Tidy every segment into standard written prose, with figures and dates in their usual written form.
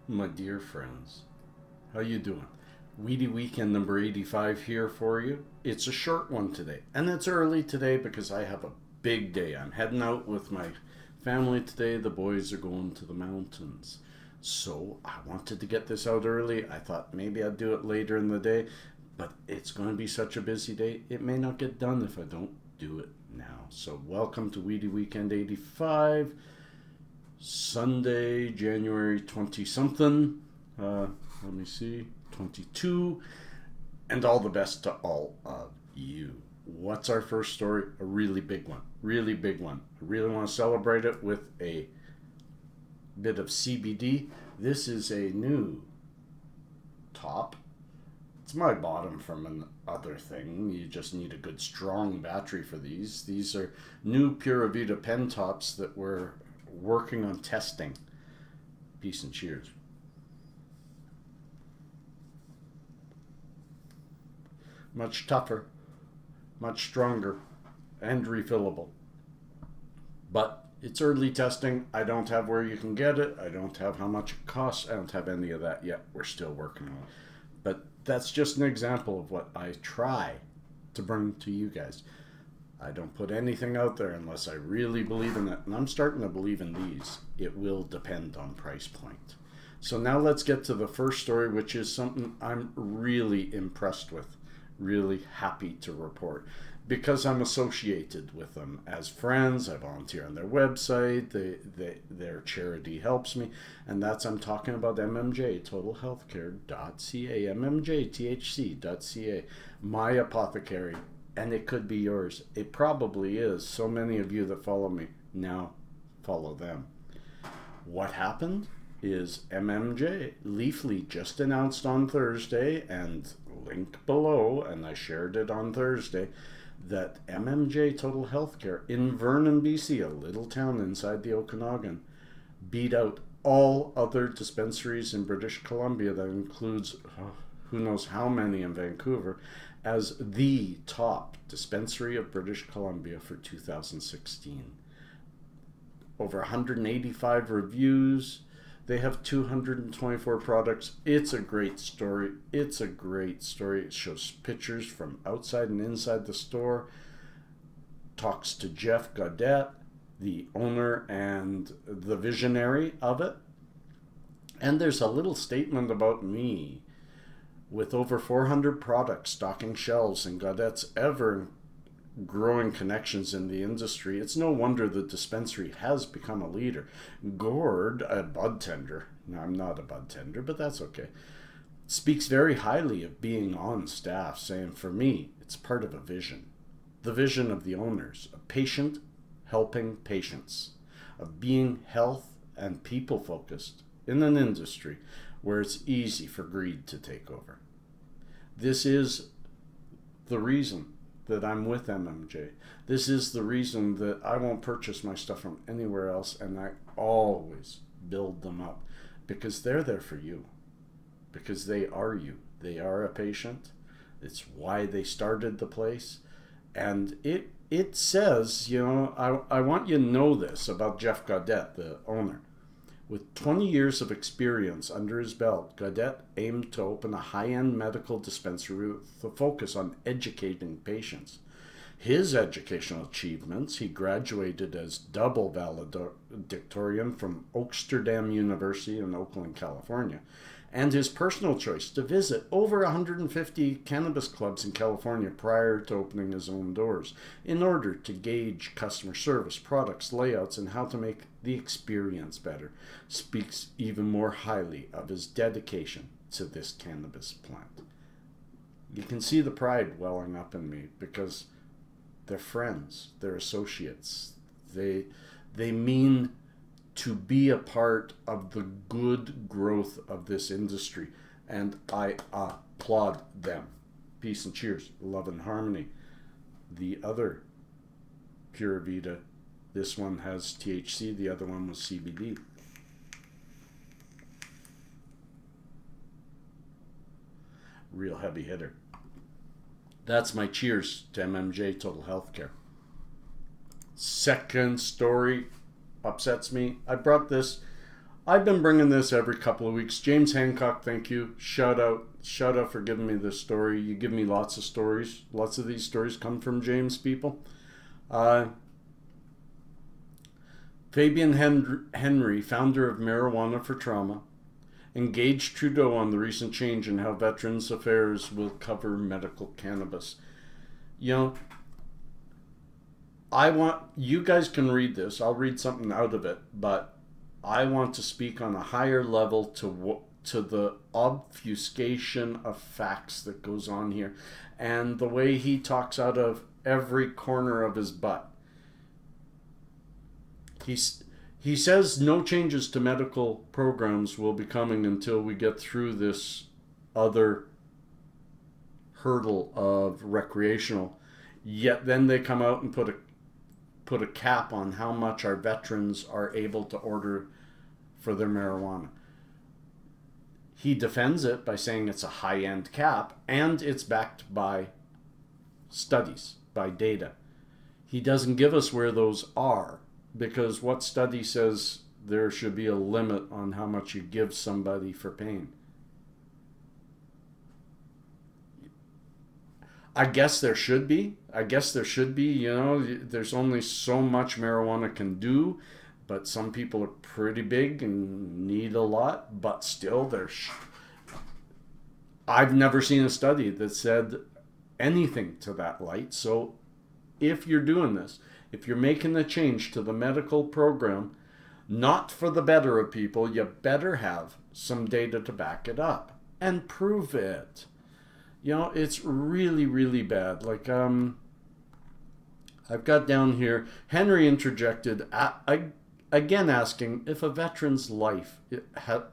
My dear friends, how you doing? Weedy Weekend number 85 here for you. It's a short one today, and it's early today because I have a big day. I'm heading out with my family today. The boys are going to the mountains. So I wanted to get this out early. I thought maybe I'd do it later in the day, but it's going to be such a busy day. It may not get done if I don't do it now. So welcome to Weedy Weekend 85. Sunday, January 20 something. Let me see, 22. And all the best to all of you. What's our first story? A really big one. Really big one. I really want to celebrate it with a bit of CBD. This is a new top. It's my bottom from another thing. You just need a good strong battery for these. These are new Pura Vida pen tops that we're working on testing. Peace and cheers. Much tougher, much stronger, and refillable. But it's early testing. I don't have where you can get it. I don't have how much it costs. I don't have any of that yet. We're still working on it. But that's just an example of what I try to bring to you guys. I don't put anything out there unless I really believe in it. And I'm starting to believe in these. It will depend on price point. So now let's get to the first story, which is something I'm really impressed with. Really happy to report. Because I'm associated with them as friends. I volunteer on their website. Their charity helps me. And I'm talking about MMJ, totalhealthcare.ca, mmjthc.ca, my apothecary. And it could be yours. It probably is. So many of you that follow me now follow them. What happened is MMJ Leafly just announced on Thursday, and link below, and I shared it on Thursday, that MMJ Total Healthcare in Vernon, BC, a little town inside the Okanagan, beat out all other dispensaries in British Columbia. That includes who knows how many in Vancouver, as the top dispensary of British Columbia for 2016. Over 185 reviews. They have 224 products. It's a great story. It's a great story. It shows pictures from outside and inside the store. Talks to Jeff Gaudette, the owner and the visionary of it. And there's a little statement about me. With over 400 products stocking shelves and Gaudette's ever-growing connections in the industry, it's no wonder the dispensary has become a leader. Gord, a bud tender, no, I'm not a bud tender, but that's okay, speaks very highly of being on staff, saying, for me, it's part of a vision. The vision of the owners, a patient helping patients, of being health and people-focused in an industry where it's easy for greed to take over. This is the reason that I'm with MMJ. This is the reason that I won't purchase my stuff from anywhere else, and I always build them up because they're there for you. Because they are you. They are a patient. It's why they started the place. And it says, I want you to know this about Jeff Gaudette, the owner. With 20 years of experience under his belt, Gaudette aimed to open a high-end medical dispensary with a focus on educating patients. His educational achievements: he graduated as double valedictorian from Oaksterdam University in Oakland, California, and his personal choice to visit over 150 cannabis clubs in California prior to opening his own doors in order to gauge customer service, products, layouts, and how to make the experience better, speaks even more highly of his dedication to this cannabis plant. You can see the pride welling up in me because they're friends, they're associates. They mean to be a part of the good growth of this industry, and I applaud them. Peace and cheers, love and harmony. The other Pura Vida, this one has THC, the other one was CBD. Real heavy hitter. That's my cheers to MMJ Total Healthcare. Second story upsets me. I brought this I've been bringing this every couple of weeks. James Hancock, thank you. Shout out for giving me this story. You give me lots of stories. Lots of these stories come from James, people. Fabian Henry, founder of Marijuana for Trauma, engaged Trudeau on the recent change in how Veterans Affairs will cover medical cannabis. You guys can read this. I'll read something out of it, but I want to speak on a higher level to the obfuscation of facts that goes on here, and the way he talks out of every corner of his butt. He says no changes to medical programs will be coming until we get through this other hurdle of recreational. Yet then they come out and put a cap on how much our veterans are able to order for their marijuana. He defends it by saying it's a high-end cap, and it's backed by studies, by data. He doesn't give us where those are, because what study says there should be a limit on how much you give somebody for pain? I guess there should be. There's only so much marijuana can do, but some people are pretty big and need a lot, but still I've never seen a study that said anything to that light. So if you're doing this, if you're making a change to the medical program, not for the better of people, you better have some data to back it up and prove it. It's really, really bad. Like, I've got down here, Henry interjected, again asking if a veteran's life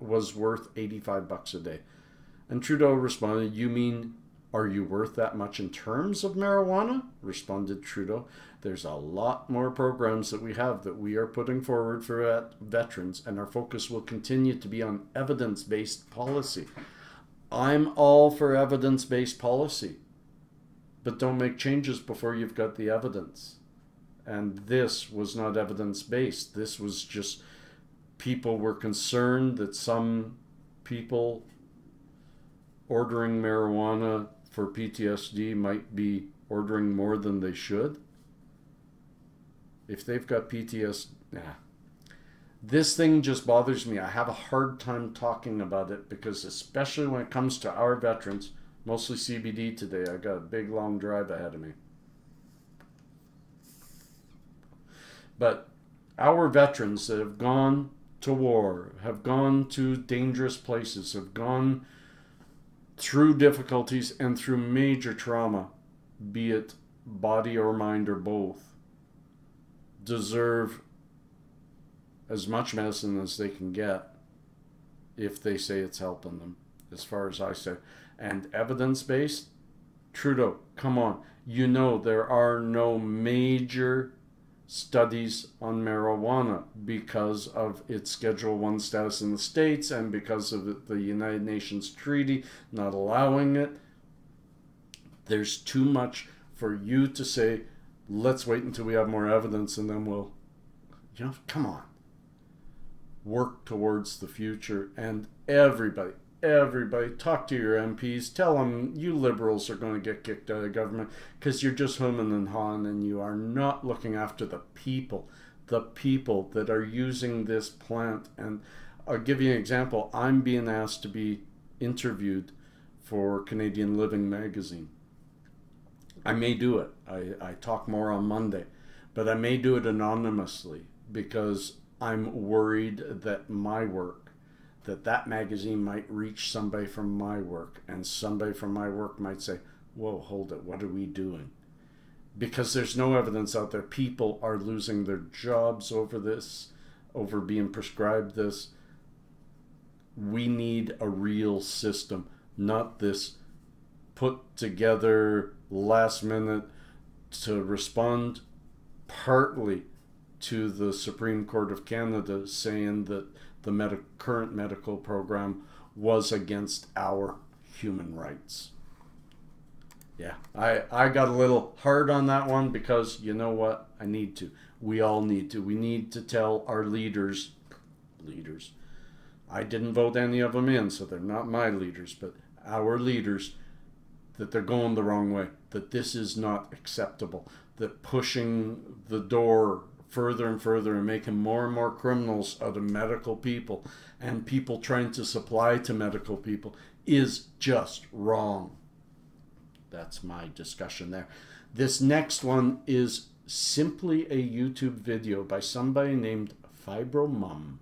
was worth $85 a day. And Trudeau responded, "You mean, are you worth that much in terms of marijuana?" Responded Trudeau. "There's a lot more programs that we have that we are putting forward for veterans, and our focus will continue to be on evidence-based policy." I'm all for evidence-based policy, but don't make changes before you've got the evidence. And this was not evidence-based. This was just people were concerned that some people ordering marijuana for PTSD might be ordering more than they should. If they've got PTSD, this thing just bothers me. I have a hard time talking about it because, especially when it comes to our veterans, mostly CBD today, I got a big long drive ahead of me. But our veterans that have gone to war, have gone to dangerous places, have gone through difficulties and through major trauma, be it body or mind or both, deserve as much medicine as they can get if they say it's helping them, as far as I say. And evidence-based, Trudeau, come on. There are no major studies on marijuana because of its Schedule 1 status in the States and because of the United Nations Treaty not allowing it. There's too much for you to say, let's wait until we have more evidence and then we'll, come on. Work towards the future. And everybody, talk to your MPs. Tell them you liberals are going to get kicked out of government because you're just humming and hawing and you are not looking after the people that are using this plant. And I'll give you an example. I'm being asked to be interviewed for Canadian Living magazine. I may do it. I talk more on Monday, but I may do it anonymously because I'm worried that my work, that magazine might reach somebody from my work, and somebody from my work might say, whoa, hold it, what are we doing? Because there's no evidence out there. People are losing their jobs over this, over being prescribed this. We need a real system, not this put together last minute to respond partly to the Supreme Court of Canada saying that the current medical program was against our human rights. Yeah, I got a little hard on that one because you know what? I need to. We all need to. We need to tell our leaders, I didn't vote any of them in, so they're not my leaders, but our leaders, that they're going the wrong way, that this is not acceptable, that pushing the door further and further and making more and more criminals out of medical people and people trying to supply to medical people is just wrong. That's my discussion there. This next one is simply a YouTube video by somebody named Fibro Mom.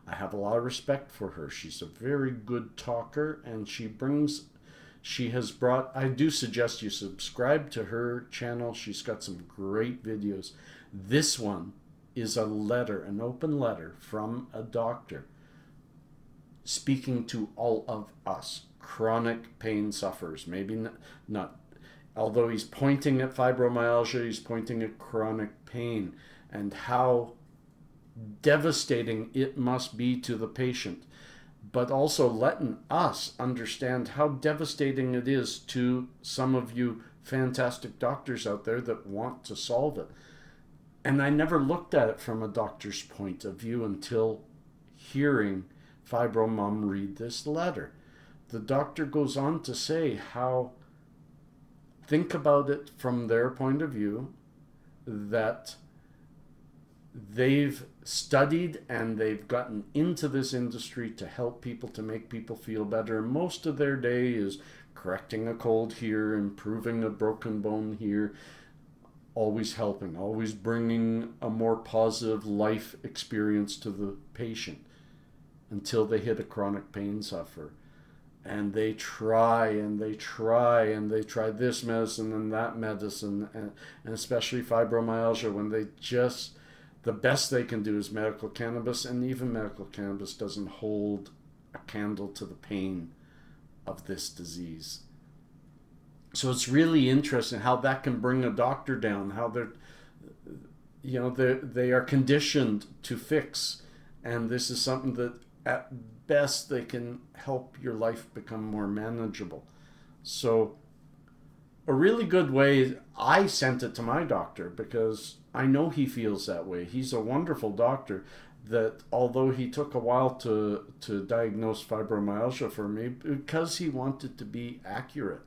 I have a lot of respect for her. She's a very good talker, and she has brought, I do suggest you subscribe to her channel. She's got some great videos. This one is a letter, an open letter from a doctor speaking to all of us chronic pain sufferers. Maybe not, although he's pointing at fibromyalgia, he's pointing at chronic pain and how devastating it must be to the patient, but also letting us understand how devastating it is to some of you fantastic doctors out there that want to solve it. And I never looked at it from a doctor's point of view until hearing Fibro Mom read this letter. The doctor goes on to say how, think about it from their point of view, that they've studied and they've gotten into this industry to help people, to make people feel better. Most of their day is correcting a cold here, improving a broken bone here, always helping, always bringing a more positive life experience to the patient until they hit a chronic pain sufferer. And they try and they try and they try this medicine and that medicine, and especially fibromyalgia, when they just, the best they can do is medical cannabis, and even medical cannabis doesn't hold a candle to the pain of this disease. So it's really interesting how that can bring a doctor down, how they are conditioned to fix, and this is something that at best they can help your life become more manageable. So a really good way, I sent it to my doctor because I know he feels that way. He's a wonderful doctor that, although he took a while to diagnose fibromyalgia for me, because he wanted to be accurate.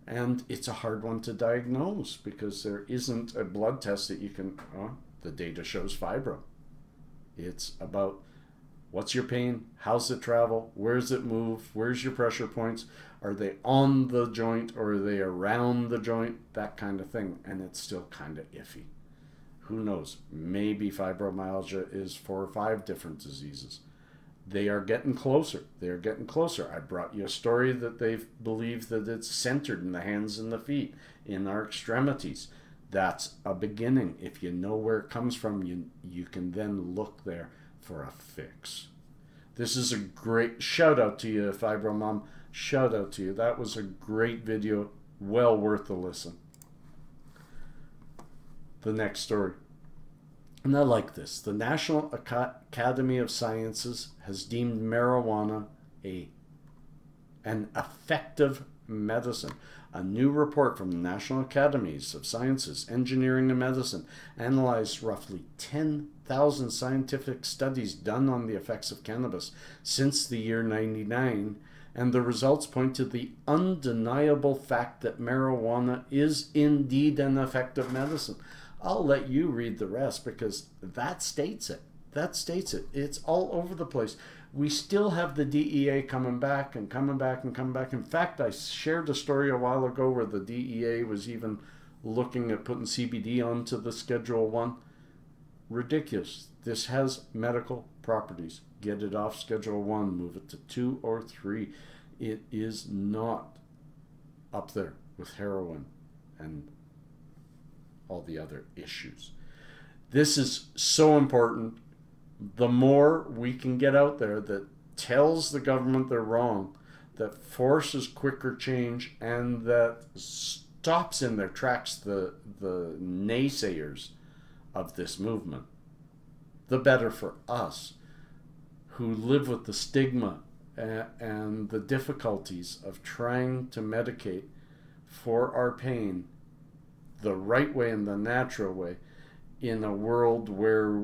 And it's a hard one to diagnose because there isn't a blood test that you can, the data shows fibro. It's about what's your pain, how's it travel, where's it move, where's your pressure points, are they on the joint or are they around the joint, that kind of thing. And it's still kind of iffy. Who knows? Maybe fibromyalgia is 4 or 5 different diseases. They are getting closer. They are getting closer. I brought you a story that they believe that it's centered in the hands and the feet, in our extremities. That's a beginning. If you know where it comes from, you can then look there for a fix. This is a great shout out to you, Fibro Mom. Shout out to you. That was a great video. Well worth the listen. The next story. And I like this. The National Academy of Sciences has deemed marijuana an effective medicine. A new report from the National Academies of Sciences, Engineering and Medicine analyzed roughly 10,000 scientific studies done on the effects of cannabis since the year 1999, and the results point to the undeniable fact that marijuana is indeed an effective medicine. I'll let you read the rest because that states it. That states it. It's all over the place. We still have the DEA coming back and coming back and coming back. In fact, I shared a story a while ago where the DEA was even looking at putting CBD onto the Schedule 1. Ridiculous. This has medical properties. Get it off Schedule 1, move it to 2 or 3. It is not up there with heroin and all the other issues. This is so important. The more we can get out there that tells the government they're wrong, that forces quicker change, and that stops in their tracks the naysayers of this movement, the better for us who live with the stigma and the difficulties of trying to medicate for our pain the right way and the natural way in a world where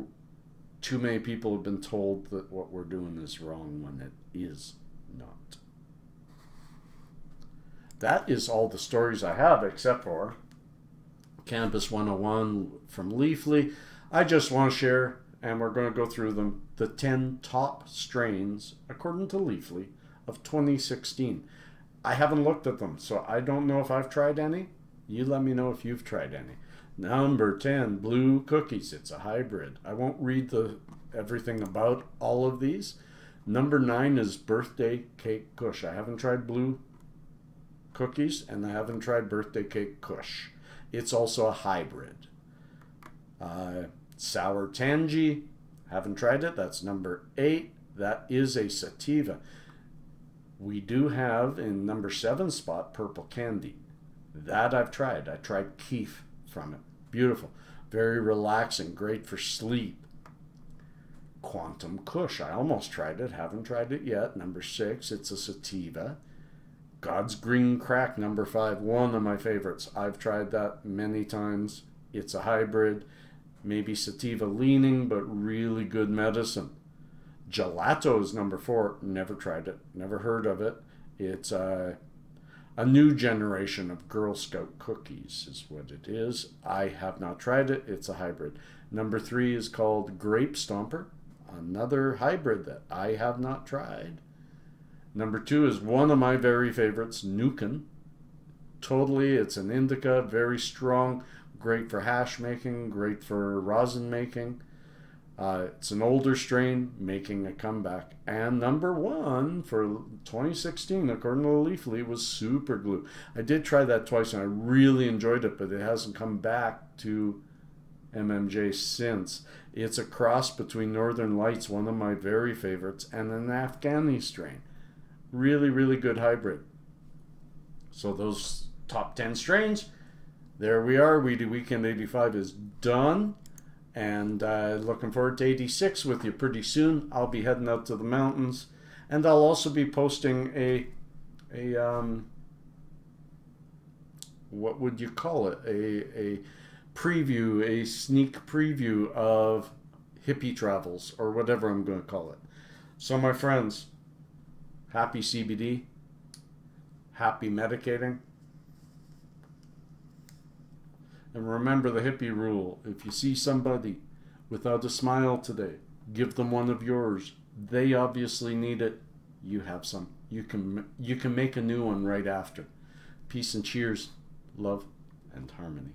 too many people have been told that what we're doing is wrong when it is not. That is all the stories I have, except for Cannabis 101 from Leafly. I just want to share, and we're going to go through them, the 10 top strains, according to Leafly, of 2016. I haven't looked at them, so I don't know if I've tried any. You let me know if you've tried any. Number 10, Blue Cookies. It's a hybrid. I won't read everything about all of these. Number 9 is Birthday Cake Kush. I haven't tried Blue Cookies, and I haven't tried Birthday Cake Kush. It's also a hybrid. Sour Tangy. Haven't tried it. That's number 8. That is a sativa. We do have in number 7 spot Purple Candy. That I've tried. I tried Keef from it. Beautiful. Very relaxing. Great for sleep. Quantum Kush. I almost tried it. Haven't tried it yet. Number 6. It's a sativa. God's Green Crack. Number 5. One of my favorites. I've tried that many times. It's a hybrid. Maybe sativa leaning, but really good medicine. Gelato is number 4. Never tried it. Never heard of it. It's a new generation of Girl Scout cookies is what it is. I have not tried it. It's a hybrid. Number 3 is called Grape Stomper. Another hybrid that I have not tried. Number 2 is one of my very favorites, Nukin. Totally, it's an indica, very strong, great for hash making, great for rosin making. It's an older strain making a comeback. And number 1 for 2016, according to Leafly, was Super Glue. I did try that twice and I really enjoyed it, but it hasn't come back to MMJ since. It's a cross between Northern Lights, one of my very favorites, and an Afghani strain. Really, really good hybrid. So those top 10 strains, there we are. Weedy Weekend 85 is done. And looking forward to 86 with you pretty soon. I'll be heading out to the mountains. And I'll also be posting a what would you call it? A preview, a sneak preview of hippie travels, or whatever I'm going to call it. So my friends, happy CBD, happy medicating. And remember the hippie rule. If you see somebody without a smile today, give them one of yours. They obviously need it. You have some. You can make a new one right after. Peace and cheers, love and harmony.